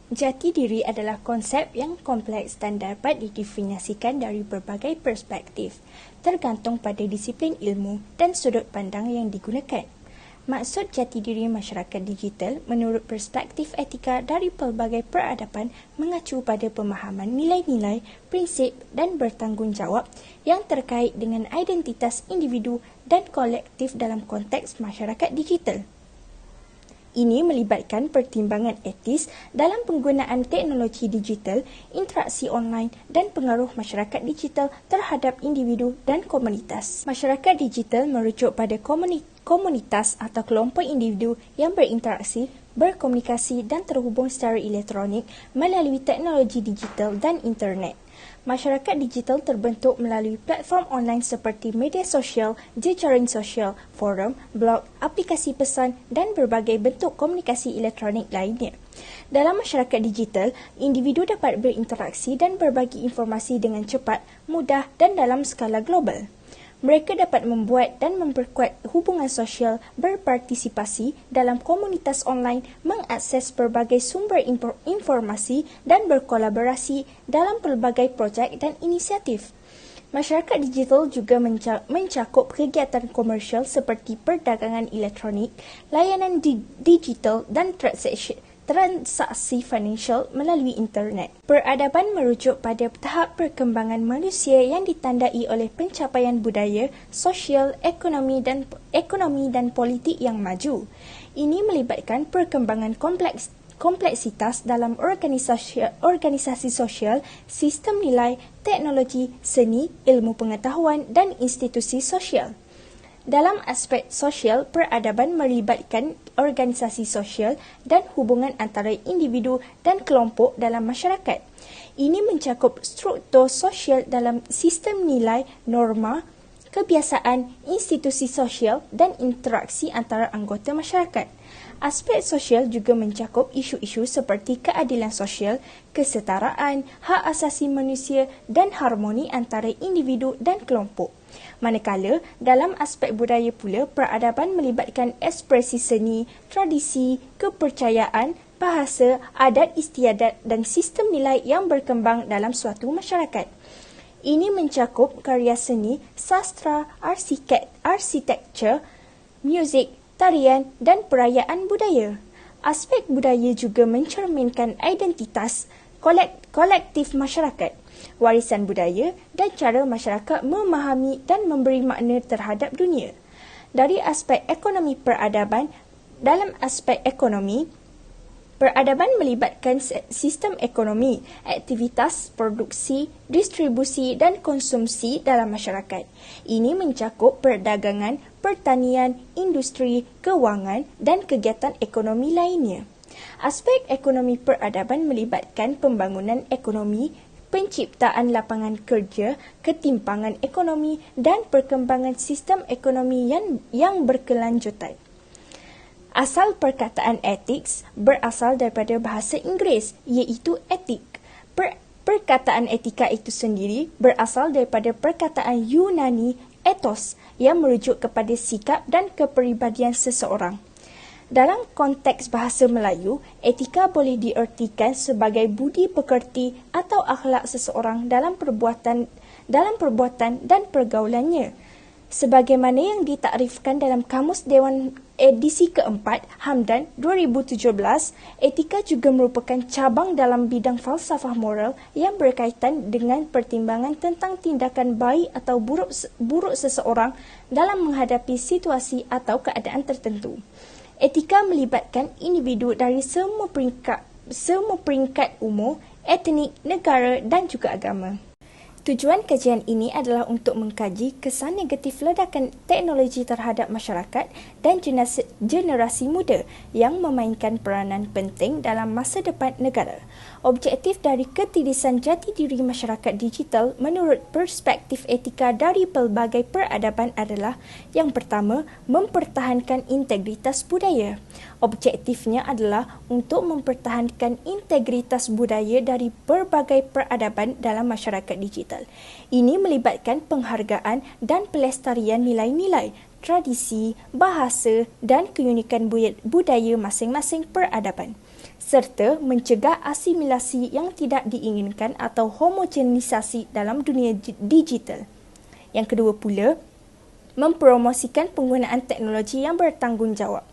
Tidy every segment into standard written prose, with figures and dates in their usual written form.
Jati diri adalah konsep yang kompleks dan dapat didefinisikan dari berbagai perspektif, tergantung pada disiplin ilmu dan sudut pandang yang digunakan. Maksud jati diri masyarakat digital menurut perspektif etika dari pelbagai peradaban mengacu pada pemahaman nilai-nilai, prinsip dan bertanggungjawab yang terkait dengan identitas individu dan kolektif dalam konteks masyarakat digital. Ini melibatkan pertimbangan etis dalam penggunaan teknologi digital, interaksi online dan pengaruh masyarakat digital terhadap individu dan komunitas. Masyarakat digital merujuk pada komunitas atau kelompok individu yang berinteraksi, berkomunikasi dan terhubung secara elektronik melalui teknologi digital dan internet. Masyarakat digital terbentuk melalui platform online seperti media sosial, jejaring sosial, forum, blog, aplikasi pesan dan berbagai bentuk komunikasi elektronik lainnya. Dalam masyarakat digital, individu dapat berinteraksi dan berbagi informasi dengan cepat, mudah dan dalam skala global. Mereka dapat membuat dan memperkuat hubungan sosial, berpartisipasi dalam komunitas online, mengakses berbagai sumber informasi dan berkolaborasi dalam pelbagai projek dan inisiatif. Masyarakat digital juga mencakup kegiatan komersial seperti perdagangan elektronik, layanan digital dan transaksi financial melalui internet. Peradaban merujuk pada tahap perkembangan manusia yang ditandai oleh pencapaian budaya, sosial, ekonomi dan politik yang maju. Ini melibatkan perkembangan kompleksitas dalam organisasi sosial, sistem nilai, teknologi, seni, ilmu pengetahuan dan institusi sosial. Dalam aspek sosial, peradaban melibatkan organisasi sosial dan hubungan antara individu dan kelompok dalam masyarakat. Ini mencakup struktur sosial dalam sistem nilai, norma, kebiasaan, institusi sosial dan interaksi antara anggota masyarakat. Aspek sosial juga mencakup isu-isu seperti keadilan sosial, kesetaraan, hak asasi manusia dan harmoni antara individu dan kelompok. Manakala, dalam aspek budaya pula, peradaban melibatkan ekspresi seni, tradisi, kepercayaan, bahasa, adat istiadat dan sistem nilai yang berkembang dalam suatu masyarakat. Ini mencakup karya seni, sastra, arsitektur, muzik, tarian dan perayaan budaya. Aspek budaya juga mencerminkan identitas kolektif masyarakat, warisan budaya dan cara masyarakat memahami dan memberi makna terhadap dunia. Dari aspek ekonomi peradaban, dalam aspek ekonomi, peradaban melibatkan sistem ekonomi, aktivitas produksi, distribusi dan konsumsi dalam masyarakat. Ini mencakup perdagangan, pertanian, industri, kewangan dan kegiatan ekonomi lainnya. Aspek ekonomi peradaban melibatkan pembangunan ekonomi, penciptaan lapangan kerja, ketimpangan ekonomi dan perkembangan sistem ekonomi yang berkelanjutan. Asal perkataan ethics berasal daripada bahasa Inggeris, iaitu etik. Perkataan etika itu sendiri berasal daripada perkataan Yunani ethos yang merujuk kepada sikap dan kepribadian seseorang. Dalam konteks bahasa Melayu, etika boleh diertikan sebagai budi pekerti atau akhlak seseorang dalam perbuatan dan pergaulannya. Sebagaimana yang ditakrifkan dalam Kamus Dewan edisi keempat, Hamdan 2017, etika juga merupakan cabang dalam bidang falsafah moral yang berkaitan dengan pertimbangan tentang tindakan baik atau buruk seseorang dalam menghadapi situasi atau keadaan tertentu. Etika melibatkan individu dari semua peringkat umur, etnik, negara dan juga agama. Tujuan kajian ini adalah untuk mengkaji kesan negatif ledakan teknologi terhadap masyarakat dan generasi muda yang memainkan peranan penting dalam masa depan negara. Objektif dari ketirisan jati diri masyarakat digital menurut perspektif etika dari pelbagai peradaban adalah yang pertama, mempertahankan integritas budaya. Objektifnya adalah untuk mempertahankan integritas budaya dari berbagai peradaban dalam masyarakat digital. Ini melibatkan penghargaan dan pelestarian nilai-nilai, tradisi, bahasa dan keunikan budaya masing-masing peradaban. serta mencegah asimilasi yang tidak diinginkan atau homogenisasi dalam dunia digital. Yang kedua pula, mempromosikan penggunaan teknologi yang bertanggungjawab.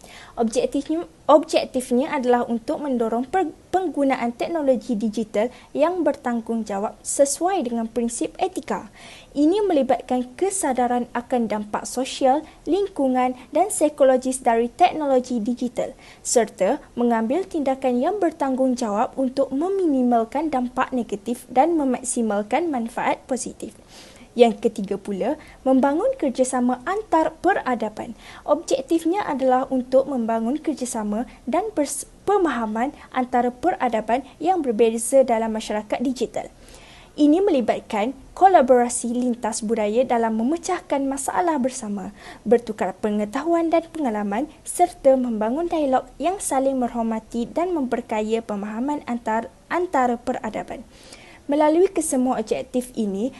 Objektifnya adalah untuk mendorong penggunaan teknologi digital yang bertanggungjawab sesuai dengan prinsip etika. Ini melibatkan kesadaran akan dampak sosial, lingkungan dan psikologis dari teknologi digital serta mengambil tindakan yang bertanggungjawab untuk meminimalkan dampak negatif dan memaksimalkan manfaat positif. Yang ketiga pula, membangun kerjasama antar peradaban. Objektifnya adalah untuk membangun kerjasama dan pemahaman antara peradaban yang berbeza dalam masyarakat digital. Ini melibatkan kolaborasi lintas budaya dalam memecahkan masalah bersama, bertukar pengetahuan dan pengalaman serta membangun dialog yang saling menghormati dan memperkaya pemahaman antara peradaban. Melalui kesemua objektif ini,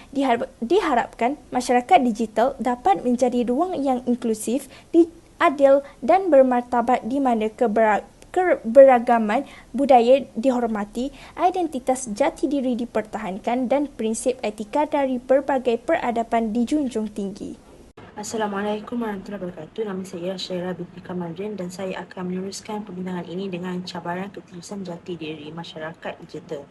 diharapkan masyarakat digital dapat menjadi ruang yang inklusif, adil dan bermartabat di mana keberagaman budaya dihormati, identitas jati diri dipertahankan dan prinsip etika dari berbagai peradaban dijunjung tinggi. Assalamualaikum warahmatullahi wabarakatuh. Nama saya Syairah binti Kamaludin dan saya akan meneruskan perbincangan ini dengan cabaran ketulusan jati diri masyarakat digital.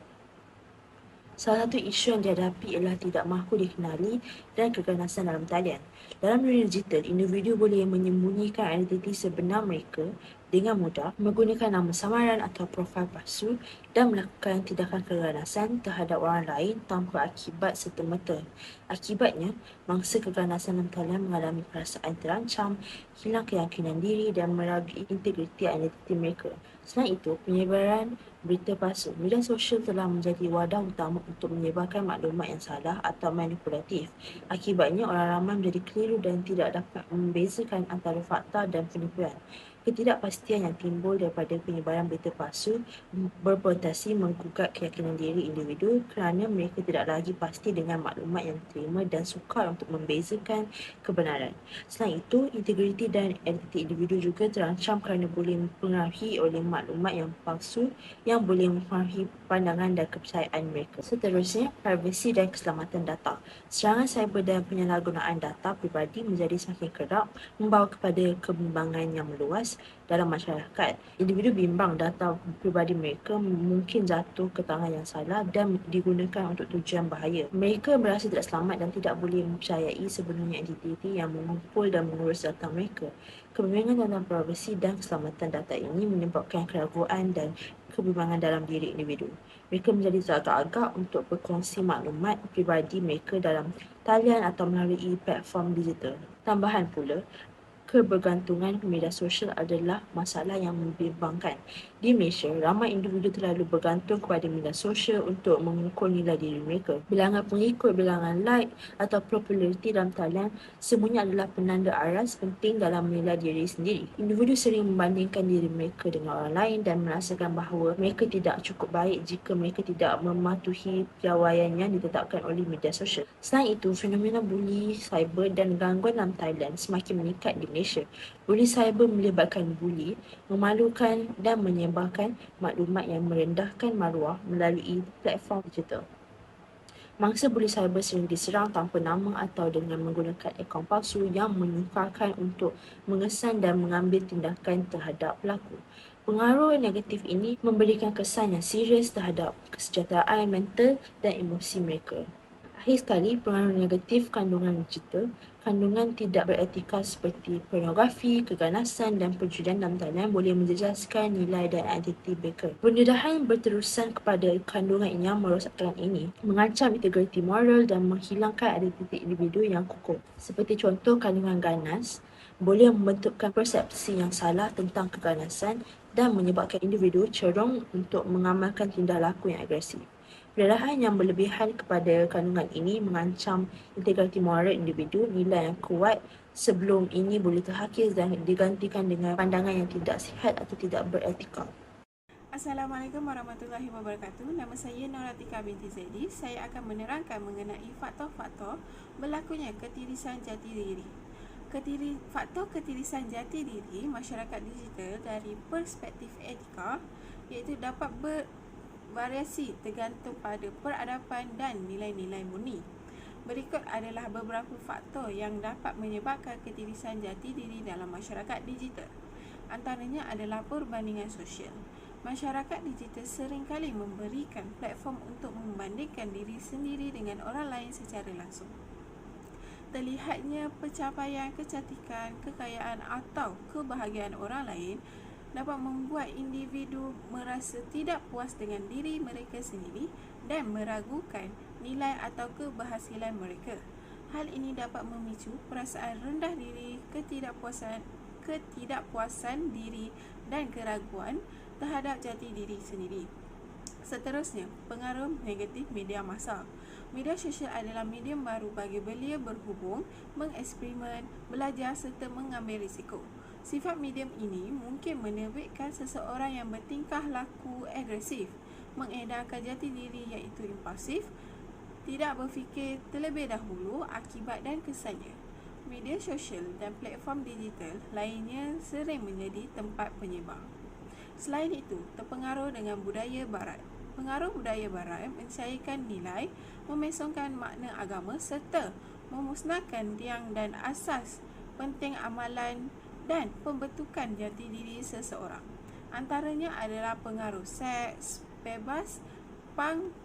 Salah satu isu yang dihadapi ialah tidak mahu dikenali dan keganasan dalam talian. Dalam dunia digital, individu boleh menyembunyikan identiti sebenar mereka dengan mudah menggunakan nama samaran atau profil palsu dan melakukan tindakan keganasan terhadap orang lain tanpa akibat serta-merta. Akibatnya, mangsa keganasan dalam talian mengalami perasaan terancam, hilang keyakinan diri dan meragui integriti identiti mereka. Selain itu, penyebaran berita palsu. Media sosial telah menjadi wadah utama untuk menyebarkan maklumat yang salah atau manipulatif. Akibatnya, orang ramai menjadi keliru dan tidak dapat membezakan antara fakta dan penipuan. Ketidakpastian yang timbul daripada penyebaran berita palsu berpotensi menggugat keyakinan diri individu kerana mereka tidak lagi pasti dengan maklumat yang diterima dan sukar untuk membezakan kebenaran. Selain itu, integriti dan identiti individu juga terancam kerana boleh dipengaruhi oleh maklumat yang palsu yang boleh mempengaruhi pandangan dan kepercayaan mereka. Seterusnya, privasi dan keselamatan data. Serangan cyber dan penyalahgunaan data pribadi menjadi semakin kerap, membawa kepada kebimbangan yang meluas dalam masyarakat. Individu bimbang data pribadi mereka mungkin jatuh ke tangan yang salah dan digunakan untuk tujuan bahaya. Mereka merasa tidak selamat dan tidak boleh mempercayai sebenarnya entiti yang mengumpul dan mengurus data mereka. Kebimbangan dalam privasi dan keselamatan data ini menyebabkan keraguan dan kebimbangan dalam diri individu. Mereka menjadi teragak-agak untuk berkongsi maklumat pribadi mereka dalam talian atau melalui platform digital. Tambahan pula, kebergantungan media sosial adalah masalah yang membimbangkan. Di Malaysia, ramai individu terlalu bergantung kepada media sosial untuk mengukur nilai diri mereka. Bilangan pengikut, bilangan like atau populariti dalam talian semuanya adalah penanda aras penting dalam menilai diri sendiri. Individu sering membandingkan diri mereka dengan orang lain dan merasakan bahawa mereka tidak cukup baik jika mereka tidak mematuhi piawaian yang ditetapkan oleh media sosial. Selain itu, fenomena buli cyber dan gangguan dalam talian semakin meningkat di Malaysia. Buli cyber melibatkan buli, memalukan dan menyebarkan maklumat yang merendahkan maruah melalui platform digital. Mangsa buli cyber sering diserang tanpa nama atau dengan menggunakan akaun palsu yang menyukarkan untuk mengesan dan mengambil tindakan terhadap pelaku. Pengaruh negatif ini memberikan kesan yang serius terhadap kesejahteraan mental dan emosi mereka. Akhir sekali, pengaruh negatif kandungan digital, kandungan tidak beretika seperti pornografi, keganasan dan perjudian dalam talian boleh menjejaskan nilai dan identiti mereka. Pendedahan berterusan kepada kandungan yang merosakkan ini mengancam integriti moral dan menghilangkan identiti individu yang kukuh. Seperti contoh, kandungan ganas boleh membentukkan persepsi yang salah tentang keganasan dan menyebabkan individu cenderung untuk mengamalkan tindak laku yang agresif. Pendedahan yang berlebihan kepada kandungan ini mengancam integriti moral individu, nilai yang kuat sebelum ini boleh terhakis dan digantikan dengan pandangan yang tidak sihat atau tidak beretika. Assalamualaikum warahmatullahi wabarakatuh. Nama saya Noratika binti Zaidi. Saya akan menerangkan mengenai faktor-faktor berlakunya ketirisan jati diri. Faktor ketirisan jati diri masyarakat digital dari perspektif etika iaitu dapat bervariasi tergantung pada peradaban dan nilai-nilai murni. Berikut adalah beberapa faktor yang dapat menyebabkan ketirisan jati diri dalam masyarakat digital. Antaranya adalah perbandingan sosial. Masyarakat digital seringkali memberikan platform untuk membandingkan diri sendiri dengan orang lain secara langsung. Terlihatnya pencapaian, kecantikan, kekayaan atau kebahagiaan orang lain dapat membuat individu merasa tidak puas dengan diri mereka sendiri dan meragukan nilai atau keberhasilan mereka. Hal ini dapat memicu perasaan rendah diri, ketidakpuasan diri dan keraguan terhadap jati diri sendiri. Seterusnya, pengaruh negatif media massa. Media sosial adalah medium baru bagi belia berhubung, mengeksperimen, belajar serta mengambil risiko. Sifat medium ini mungkin menerbitkan seseorang yang bertingkah laku agresif, mengedarkan jati diri iaitu impulsif, tidak berfikir terlebih dahulu akibat dan kesannya. Media sosial dan platform digital lainnya sering menjadi tempat penyebar. Selain itu, terpengaruh dengan budaya barat. Pengaruh budaya barat mencairkan nilai, memesongkan makna agama serta memusnahkan tiang dan asas penting amalan dan pembentukan jati diri seseorang. Antaranya adalah pengaruh seks, bebas, punk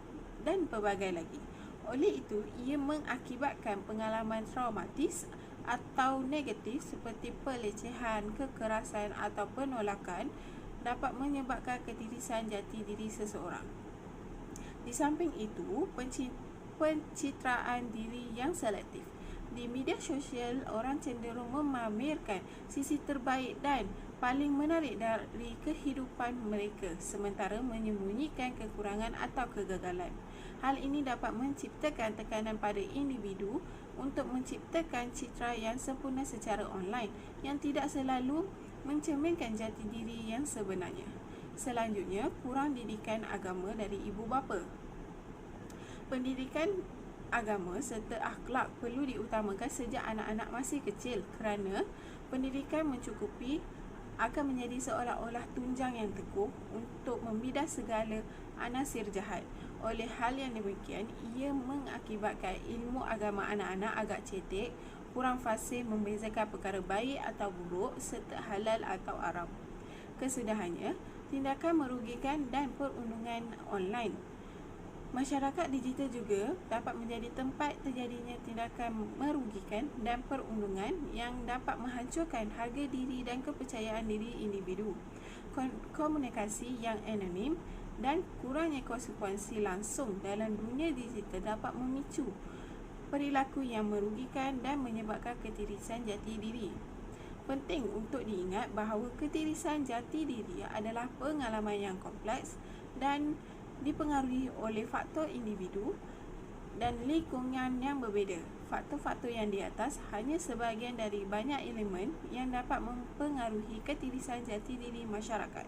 dan pelbagai lagi. Oleh itu, ia mengakibatkan pengalaman traumatis atau negatif seperti pelecehan, kekerasan atau penolakan dapat menyebabkan ketirisan jati diri seseorang. Di samping itu, pencitraan diri yang selektif. Di media sosial, orang cenderung memamerkan sisi terbaik dan paling menarik dari kehidupan mereka, sementara menyembunyikan kekurangan atau kegagalan. Hal ini dapat menciptakan tekanan pada individu untuk menciptakan citra yang sempurna secara online yang tidak selalu mencerminkan jati diri yang sebenarnya. Selanjutnya, kurang didikan agama dari ibu bapa. Pendidikan agama serta akhlak perlu diutamakan sejak anak-anak masih kecil kerana pendidikan mencukupi akan menjadi seolah-olah tunjang yang teguh untuk membidah segala anasir jahat. Oleh hal yang demikian, ia mengakibatkan ilmu agama anak-anak agak cetek, kurang fasih membezakan perkara baik atau buruk serta halal atau haram. Kesudahannya, tindakan merugikan dan perundungan online. Masyarakat digital juga dapat menjadi tempat terjadinya tindakan merugikan dan perundungan yang dapat menghancurkan harga diri dan kepercayaan diri individu. Komunikasi yang anonim dan kurangnya konsekuensi langsung dalam dunia digital dapat memicu perilaku yang merugikan dan menyebabkan ketirisan jati diri. Penting untuk diingat bahawa ketirisan jati diri adalah pengalaman yang kompleks dan dipengaruhi oleh faktor individu dan lingkungan yang berbeza. Faktor-faktor yang di atas hanya sebahagian dari banyak elemen yang dapat mempengaruhi ketirisan jati diri masyarakat.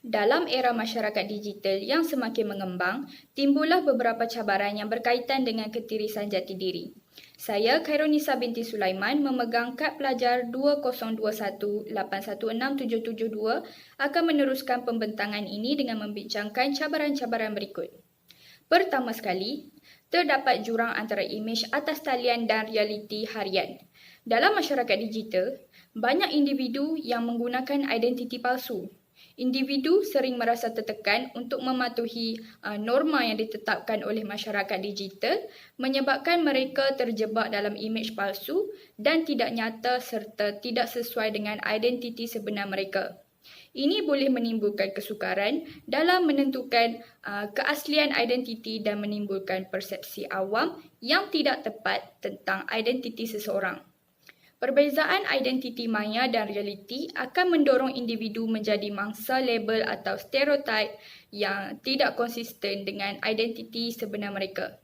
Dalam era masyarakat digital yang semakin mengembang, timbullah beberapa cabaran yang berkaitan dengan ketirisan jati diri. Saya, Khairunisa binti Sulaiman, memegang kad pelajar 2021816772 akan meneruskan pembentangan ini dengan membincangkan cabaran-cabaran berikut. Pertama sekali, terdapat jurang antara imej atas talian dan realiti harian. Dalam masyarakat digital, banyak individu yang menggunakan identiti palsu. Individu sering merasa tertekan untuk mematuhi norma yang ditetapkan oleh masyarakat digital, menyebabkan mereka terjebak dalam imej palsu dan tidak nyata serta tidak sesuai dengan identiti sebenar mereka. Ini boleh menimbulkan kesukaran dalam menentukan keaslian identiti dan menimbulkan persepsi awam yang tidak tepat tentang identiti seseorang. Perbezaan identiti maya dan realiti akan mendorong individu menjadi mangsa label atau stereotip yang tidak konsisten dengan identiti sebenar mereka.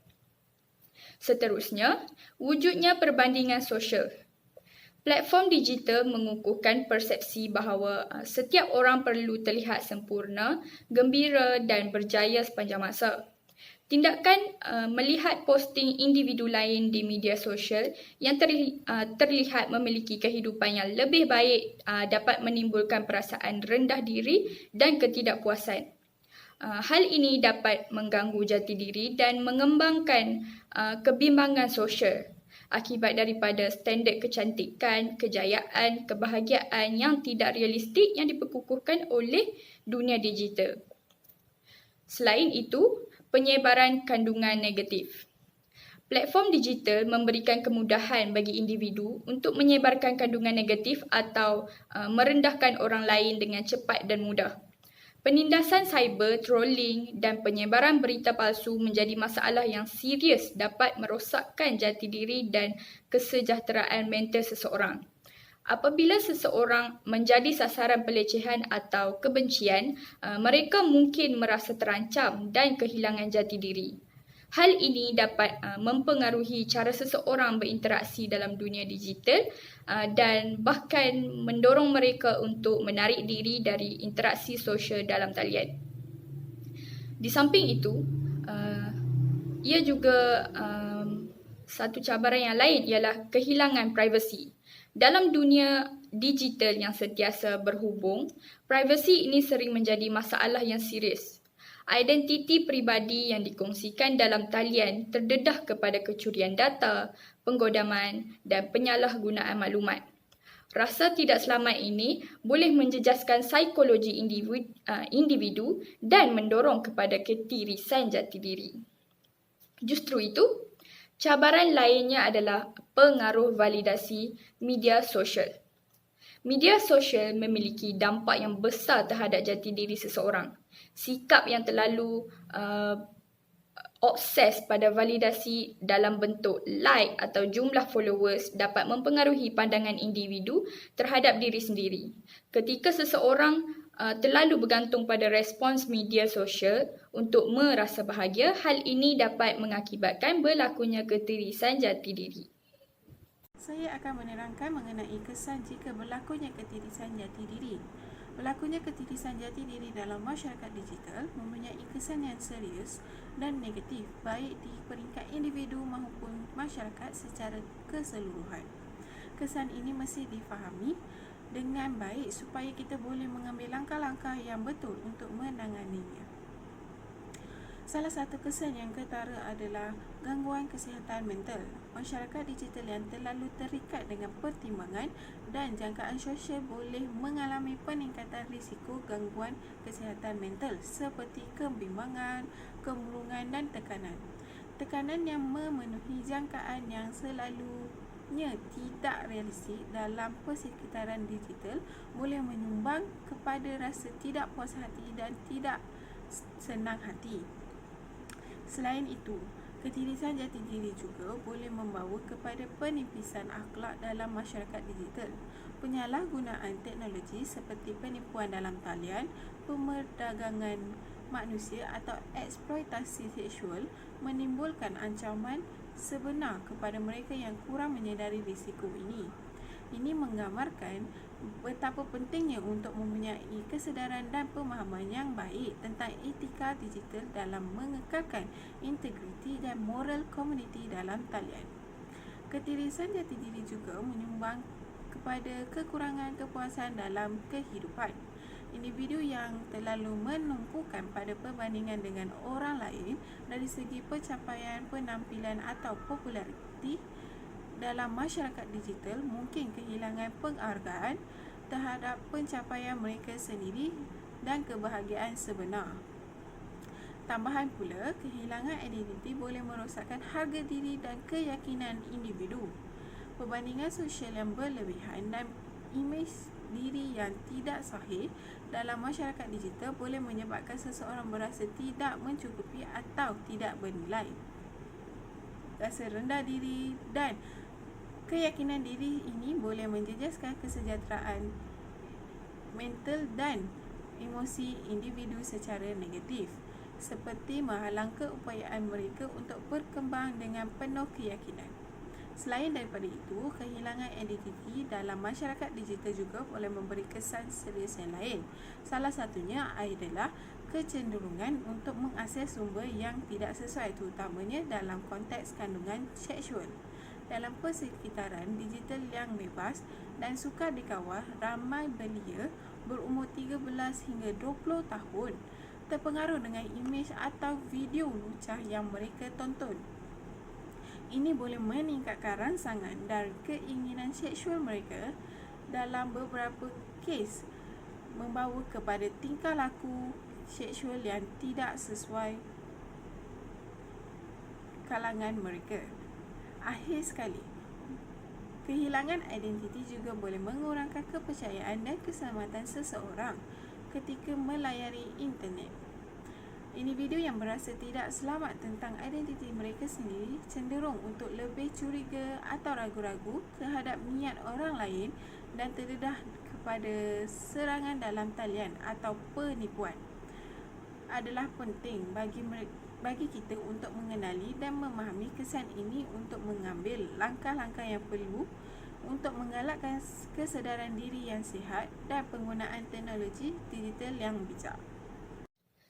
Seterusnya, wujudnya perbandingan sosial. Platform digital mengukuhkan persepsi bahawa setiap orang perlu terlihat sempurna, gembira dan berjaya sepanjang masa. Tindakan melihat posting individu lain di media sosial yang terlihat memiliki kehidupan yang lebih baik dapat menimbulkan perasaan rendah diri dan ketidakpuasan. Hal ini dapat mengganggu jati diri dan mengembangkan kebimbangan sosial akibat daripada standard kecantikan, kejayaan, kebahagiaan yang tidak realistik yang diperkukuhkan oleh dunia digital. Selain itu, penyebaran kandungan negatif. Platform digital memberikan kemudahan bagi individu untuk menyebarkan kandungan negatif atau merendahkan orang lain dengan cepat dan mudah. Penindasan cyber, trolling dan penyebaran berita palsu menjadi masalah yang serius dapat merosakkan jati diri dan kesejahteraan mental seseorang. Apabila seseorang menjadi sasaran pelecehan atau kebencian, mereka mungkin merasa terancam dan kehilangan jati diri. Hal ini dapat mempengaruhi cara seseorang berinteraksi dalam dunia digital dan bahkan mendorong mereka untuk menarik diri dari interaksi sosial dalam talian. Di samping itu, ia juga satu cabaran yang lain ialah kehilangan privasi. Dalam dunia digital yang sentiasa berhubung, privasi ini sering menjadi masalah yang serius. Identiti peribadi yang dikongsikan dalam talian terdedah kepada kecurian data, penggodaman dan penyalahgunaan maklumat. Rasa tidak selamat ini boleh menjejaskan psikologi individu dan mendorong kepada ketirisan jati diri. Justru itu, cabaran lainnya adalah pengaruh validasi media sosial. Media sosial memiliki dampak yang besar terhadap jati diri seseorang. Sikap yang terlalu obses pada validasi dalam bentuk like atau jumlah followers dapat mempengaruhi pandangan individu terhadap diri sendiri. Ketika seseorang terlalu bergantung pada respons media sosial untuk merasa bahagia, hal ini dapat mengakibatkan berlakunya ketirisan jati diri. Saya akan menerangkan mengenai kesan jika berlakunya ketirisan jati diri. Berlakunya ketirisan jati diri dalam masyarakat digital mempunyai kesan yang serius dan negatif baik di peringkat individu maupun masyarakat secara keseluruhan. Kesan ini mesti difahami dengan baik supaya kita boleh mengambil langkah-langkah yang betul untuk menanganinya. Salah satu kesan yang ketara adalah gangguan kesihatan mental. Masyarakat digital yang terlalu terikat dengan pertimbangan dan jangkaan sosial boleh mengalami peningkatan risiko gangguan kesihatan mental seperti kebimbangan, kemurungan dan tekanan. Tekanan yang memenuhi jangkaan yang selalunya tidak realistik dalam persekitaran digital boleh menyumbang kepada rasa tidak puas hati dan tidak senang hati. Selain itu, ketirisan jati diri juga boleh membawa kepada penipisan akhlak dalam masyarakat digital. Penyalahgunaan teknologi seperti penipuan dalam talian, pemerdagangan manusia atau eksploitasi seksual menimbulkan ancaman sebenar kepada mereka yang kurang menyedari risiko ini. Ini menggambarkan betapa pentingnya untuk mempunyai kesedaran dan pemahaman yang baik tentang etika digital dalam mengekalkan integriti dan moral komuniti dalam talian. Ketirisan jati diri juga menyumbang kepada kekurangan kepuasan dalam kehidupan. Individu yang terlalu menumpukan pada perbandingan dengan orang lain dari segi pencapaian, penampilan atau populariti dalam masyarakat digital mungkin kehilangan penghargaan terhadap pencapaian mereka sendiri dan kebahagiaan sebenar. Tambahan pula, kehilangan identiti boleh merosakkan harga diri dan keyakinan individu. Perbandingan sosial yang berlebihan dan imej diri yang tidak sahih dalam masyarakat digital boleh menyebabkan seseorang berasa tidak mencukupi atau tidak bernilai. Rasa rendah diri dan keyakinan diri ini boleh menjejaskan kesejahteraan mental dan emosi individu secara negatif, seperti menghalang keupayaan mereka untuk berkembang dengan penuh keyakinan. Selain daripada itu, kehilangan identiti dalam masyarakat digital juga boleh memberi kesan serius yang lain. Salah satunya adalah kecenderungan untuk mengakses sumber yang tidak sesuai, terutamanya dalam konteks kandungan seksual. Dalam persekitaran digital yang bebas dan sukar dikawal, ramai belia berumur 13 hingga 20 tahun terpengaruh dengan imej atau video lucah yang mereka tonton. Ini boleh meningkatkan rangsangan dan keinginan seksual mereka, dalam beberapa kes membawa kepada tingkah laku seksual yang tidak sesuai kalangan mereka. Akhir sekali, kehilangan identiti juga boleh mengurangkan kepercayaan dan keselamatan seseorang ketika melayari internet. Individu yang berasa tidak selamat tentang identiti mereka sendiri cenderung untuk lebih curiga atau ragu-ragu terhadap niat orang lain dan terdedah kepada serangan dalam talian atau penipuan. Adalah penting bagi kita untuk mengenali dan memahami kesan ini untuk mengambil langkah-langkah yang perlu untuk menggalakkan kesedaran diri yang sihat dan penggunaan teknologi digital yang bijak.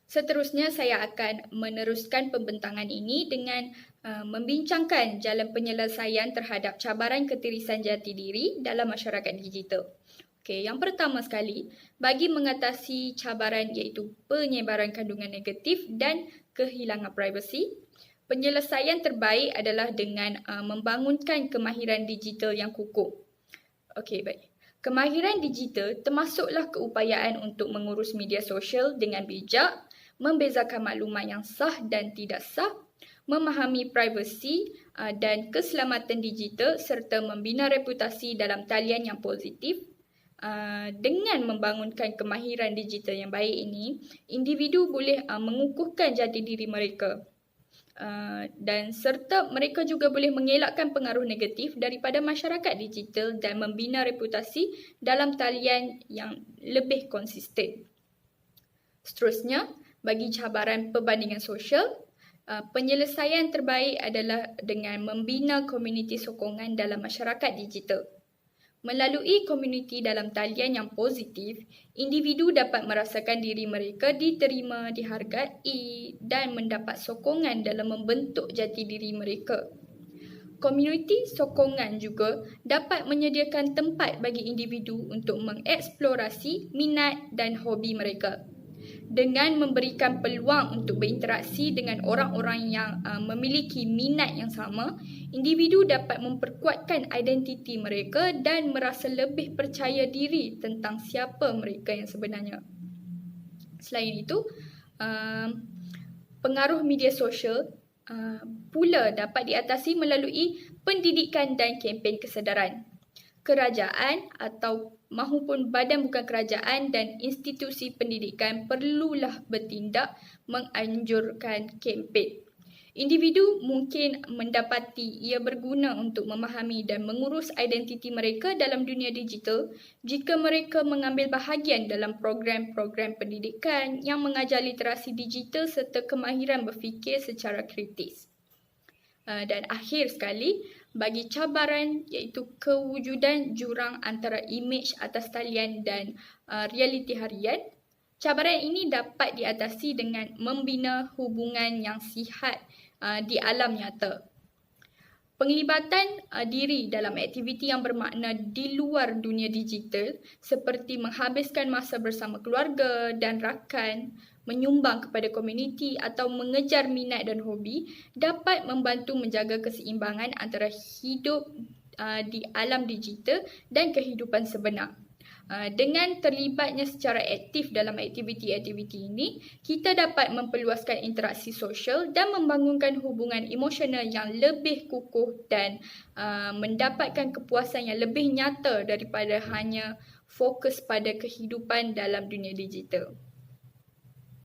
Seterusnya, saya akan meneruskan pembentangan ini dengan membincangkan jalan penyelesaian terhadap cabaran ketirisan jati diri dalam masyarakat digital. Okey, yang pertama sekali, bagi mengatasi cabaran iaitu penyebaran kandungan negatif dan kehilangan privasi, penyelesaian terbaik adalah dengan membangunkan kemahiran digital yang kukuh. Okey, baik. Kemahiran digital termasuklah keupayaan untuk mengurus media sosial dengan bijak, membezakan maklumat yang sah dan tidak sah, memahami privasi dan keselamatan digital serta membina reputasi dalam talian yang positif. Dengan membangunkan kemahiran digital yang baik ini, individu boleh mengukuhkan jati diri mereka dan serta mereka juga boleh mengelakkan pengaruh negatif daripada masyarakat digital dan membina reputasi dalam talian yang lebih konsisten. Seterusnya, bagi cabaran perbandingan sosial, penyelesaian terbaik adalah dengan membina komuniti sokongan dalam masyarakat digital. Melalui komuniti dalam talian yang positif, individu dapat merasakan diri mereka diterima, dihargai dan mendapat sokongan dalam membentuk jati diri mereka. Komuniti sokongan juga dapat menyediakan tempat bagi individu untuk mengeksplorasi minat dan hobi mereka. Dengan memberikan peluang untuk berinteraksi dengan orang-orang yang memiliki minat yang sama, individu dapat memperkuatkan identiti mereka dan merasa lebih percaya diri tentang siapa mereka yang sebenarnya. Selain itu, pengaruh media sosial pula dapat diatasi melalui pendidikan dan kempen kesedaran. Kerajaan atau mahupun badan bukan kerajaan dan institusi pendidikan perlulah bertindak menganjurkan kempen. Individu mungkin mendapati ia berguna untuk memahami dan mengurus identiti mereka dalam dunia digital jika mereka mengambil bahagian dalam program-program pendidikan yang mengajar literasi digital serta kemahiran berfikir secara kritis. Dan akhir sekali, bagi cabaran iaitu kewujudan jurang antara imej atas talian dan realiti harian, cabaran ini dapat diatasi dengan membina hubungan yang sihat di alam nyata. Penglibatan diri dalam aktiviti yang bermakna di luar dunia digital seperti menghabiskan masa bersama keluarga dan rakan, menyumbang kepada komuniti atau mengejar minat dan hobi dapat membantu menjaga keseimbangan antara hidup di alam digital dan kehidupan sebenar. Dengan terlibatnya secara aktif dalam aktiviti-aktiviti ini, kita dapat memperluaskan interaksi sosial dan membangunkan hubungan emosional yang lebih kukuh dan mendapatkan kepuasan yang lebih nyata daripada hanya fokus pada kehidupan dalam dunia digital.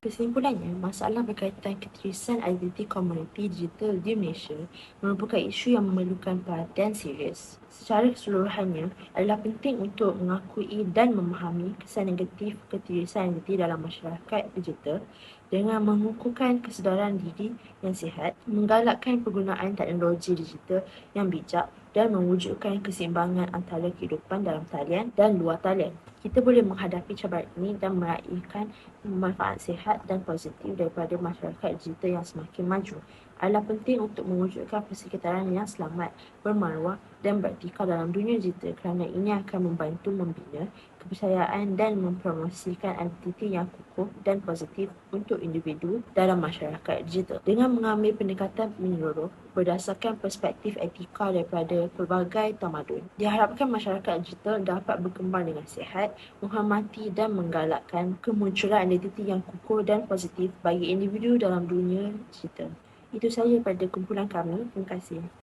Kesimpulannya, masalah berkaitan ketirisan identiti komuniti digital di Malaysia merupakan isu yang memerlukan perhatian serius. Secara keseluruhannya, adalah penting untuk mengakui dan memahami kesan negatif ketirisan identiti dalam masyarakat digital dengan mengukuhkan kesedaran diri yang sihat, menggalakkan penggunaan teknologi digital yang bijak dan mewujudkan keseimbangan antara kehidupan dalam talian dan luar talian. Kita boleh menghadapi cabaran ini dan meraihkan manfaat sihat dan positif daripada masyarakat digital yang semakin maju. Adalah penting untuk mewujudkan persekitaran yang selamat, bermaruah dan beretika dalam dunia digital kerana ini akan membantu membina kepercayaan dan mempromosikan identiti yang kukuh dan positif untuk individu dalam masyarakat digital. Dengan mengambil pendekatan menyeluruh berdasarkan perspektif etika daripada pelbagai tamadun, diharapkan masyarakat digital dapat berkembang dengan sihat, menghormati dan menggalakkan kemunculan identiti yang kukuh dan positif bagi individu dalam dunia digital. Itu sahaja pada kumpulan kami. Terima kasih.